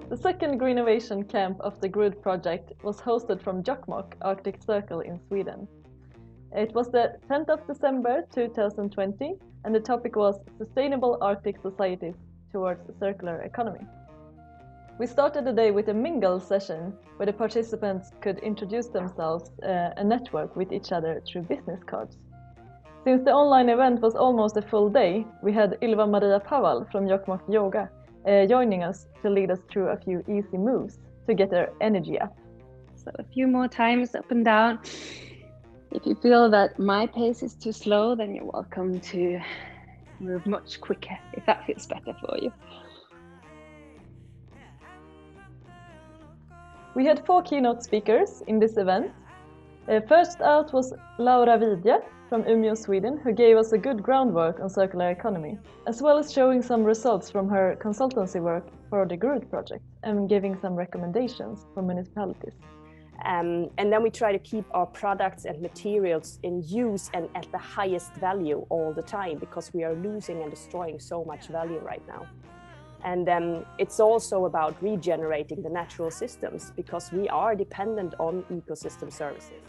The second Greennovation Camp of the GRUD project was hosted from Jokkmokk Arctic Circle in Sweden. It was the 10th of December 2020 and the topic was Sustainable Arctic Societies Towards a Circular Economy. We started the day with a mingle session where the participants could introduce themselves and network with each other through business cards. Since the online event was almost a full day, we had Ylva Maria Paval from Jokkmokk Yoga joining us to lead us through a few easy moves to get our energy up. So a few more times up and down. If you feel that my pace is too slow, then you're welcome to move much quicker if that feels better for you. We had 4 keynote speakers in this event. First out was Vidje from Umeå, Sweden, who gave us a good groundwork on circular economy, as well as showing some results from her consultancy work for the GRUD project and giving some recommendations for municipalities. And then we try to keep our products and materials in use and at the highest value all the time, because we are losing and destroying so much value right now. And it's also about regenerating the natural systems, because we are dependent on ecosystem services.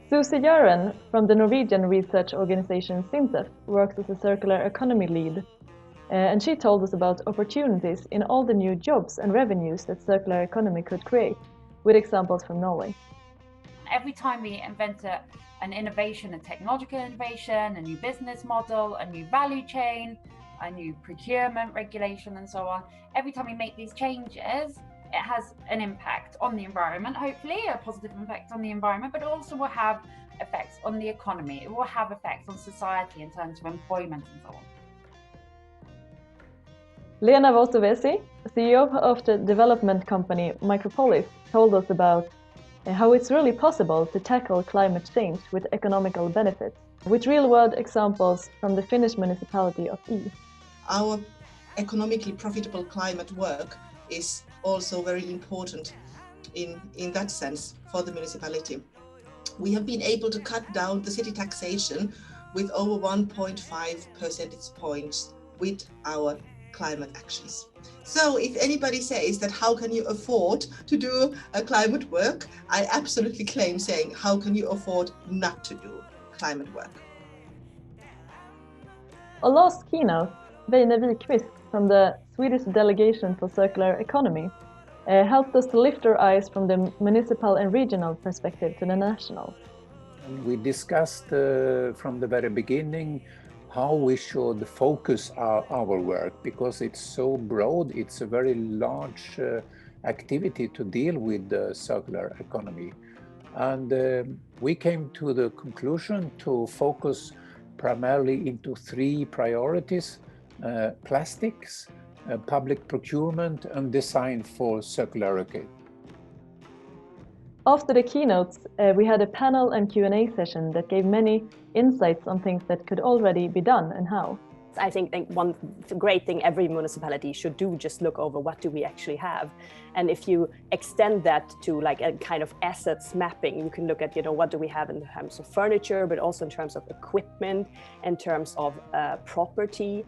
Susie Jahren from the Norwegian research organization SINTEF works as a circular economy lead, and she told us about opportunities in all the new jobs and revenues that circular economy could create, with examples from Norway. Every time we invent an innovation, a technological innovation, a new business model, a new value chain, a new procurement regulation and so on, every time we make these changes, it has an impact on the environment, hopefully a positive impact on the environment, but it also will have effects on the economy. It will have effects on society in terms of employment and so on. Leena Vuotovesi, CEO of the development company Micropolis, told us about how it's really possible to tackle climate change with economical benefits, with real-world examples from the Finnish municipality of E. Our economically profitable climate work is also very important in that sense for the municipality. We have been able to cut down the city taxation with over 1.5 percentage points with our climate actions. So if anybody says that how can you afford to do a climate work, I absolutely claim saying how can you afford not to do climate work. Our last keynote, Weine Wiqvist from the Swedish delegation for circular economy, helped us to lift our eyes from the municipal and regional perspective to the national. We discussed from the very beginning how we should focus our work, because it's so broad, it's a very large activity to deal with the circular economy. And we came to the conclusion to focus primarily into 3 priorities: plastics, public procurement, and design for circularity. After the keynotes, we had a panel and Q&A session that gave many insights on things that could already be done and how. I think one great thing every municipality should do, just look over what do we actually have. And if you extend that to like a kind of assets mapping, you can look at, what do we have in terms of furniture, but also in terms of equipment, in terms of property,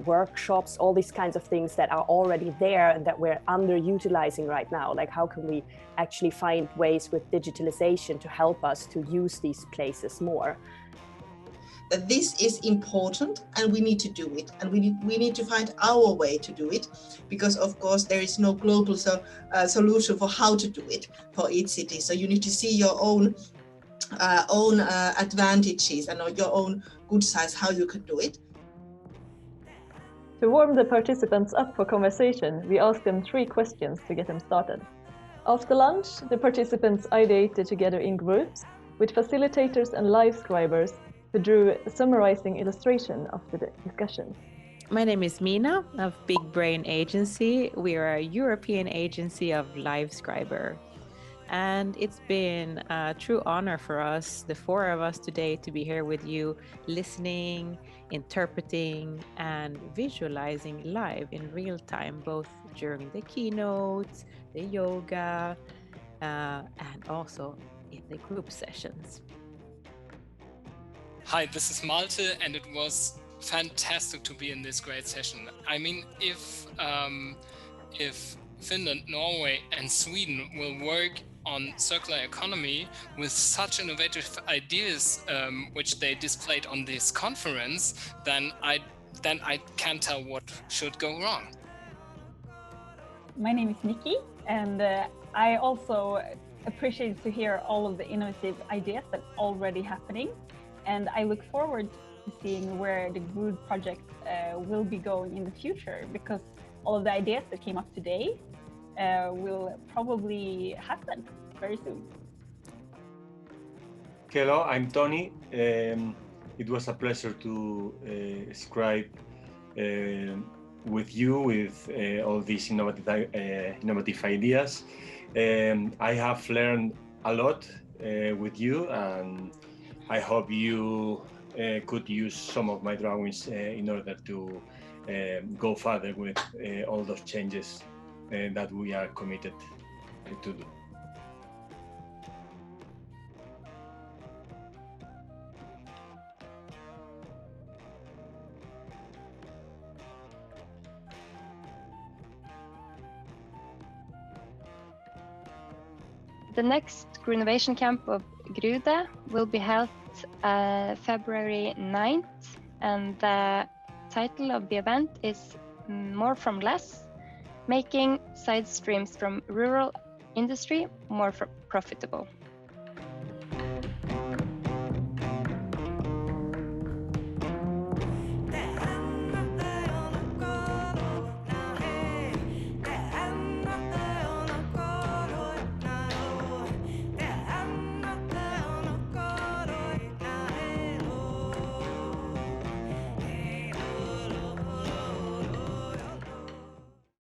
workshops, all these kinds of things that are already there and that we're underutilizing right now. Like how can we actually find ways with digitalization to help us to use these places more? That this is important and we need to do it, and we need to find our way to do it, because of course there is no global solution for how to do it for each city. So you need to see your own advantages and your own good sides, how you can do it. To warm the participants up for conversation, we asked them 3 questions to get them started. After lunch, the participants ideated together in groups with facilitators and live scribers who drew a summarizing illustration of the discussion. My name is Mina of Big Brain Agency. We are a European agency of LiveScriber. And it's been a true honor for us, the 4 of us today, to be here with you, listening, interpreting, and visualizing live in real time, both during the keynotes, the yoga, and also in the group sessions. Hi, this is Malte, and it was fantastic to be in this great session. I mean, if Finland, Norway, and Sweden will work on circular economy with such innovative ideas, which they displayed on this conference, then I can't tell what should go wrong. My name is Nikki, and I also appreciate to hear all of the innovative ideas that are already happening, and I look forward to seeing where the GROOD project will be going in the future, because all of the ideas that came up today will probably happen very soon. Hello, I'm Tony. It was a pleasure to scribe with you with all these innovative ideas. I have learned a lot with you, and I hope you could use some of my drawings in order to go further with all those changes that we are committed to do. The next Greennovation Camp of Grude will be held February 9th, and the title of the event is More from Less, making side streams from rural industry more profitable.